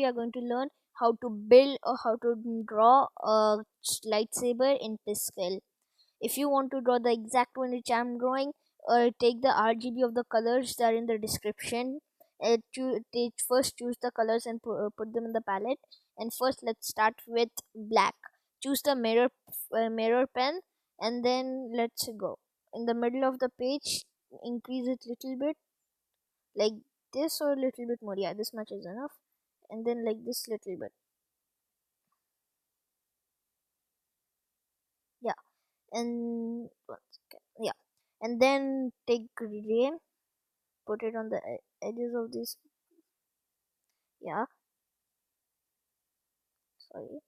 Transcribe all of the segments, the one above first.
we are going to learn how to build or how to draw a lightsaber in Piskel. If you want to draw the exact one which I'm drawing, take the RGB of the colors that are in the description. First choose the colors and put them in the palette. And first let's start with black. Choose the mirror pen, and then let's go. In the middle of the page, increase it little bit, like this, or a little bit more. Yeah, this much is enough. And then like this little bit. Yeah, and one second. Yeah, and then take gradient, put it on the edges of this. Yeah, sorry.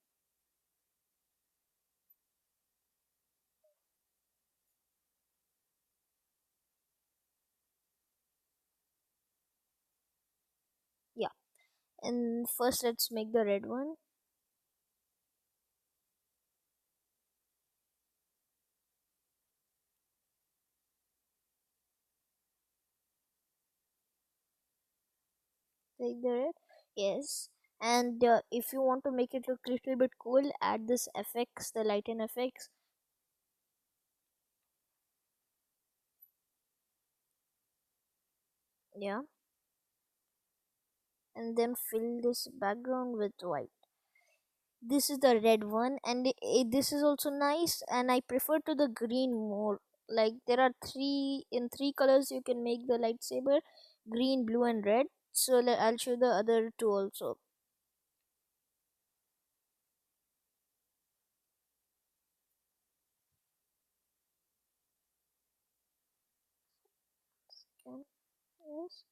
Yeah, and first let's make the red one. Take the red. Yes, and if you want to make it look little bit cool, add this FX, the lighten FX. Yeah, and then fill this background with white. This is the red one, and this is also nice, and I prefer to the green more. Like there are three colors you can make the lightsaber: green, blue, and red. So I'll show the other two also. Okay. Yes,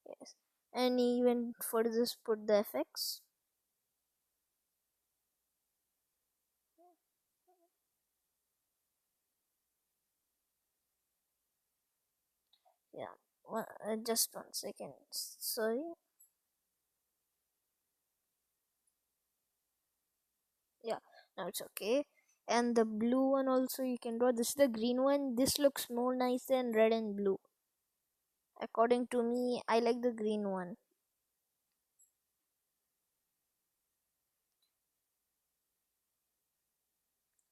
yes, and even for this put the effects. Yeah, just 1 second, sorry. Yeah, now it's okay. And the blue one also you can draw. This is the green one. This looks more nice than red and blue. According to me, I like the green one.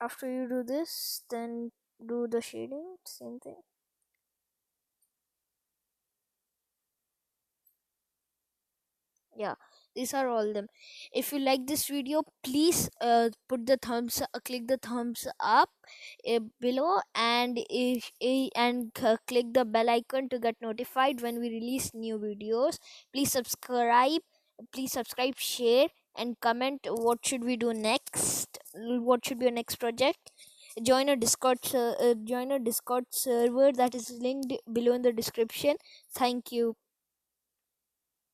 After you do this, then do the shading, same thing. Yeah, these are all them. If you like this video, please click the thumbs up below, and click the bell icon to get notified when we release new videos. Please subscribe, share, and comment what should we do next, what should be our next project. Join a Discord server that is linked below in the description. Thank you.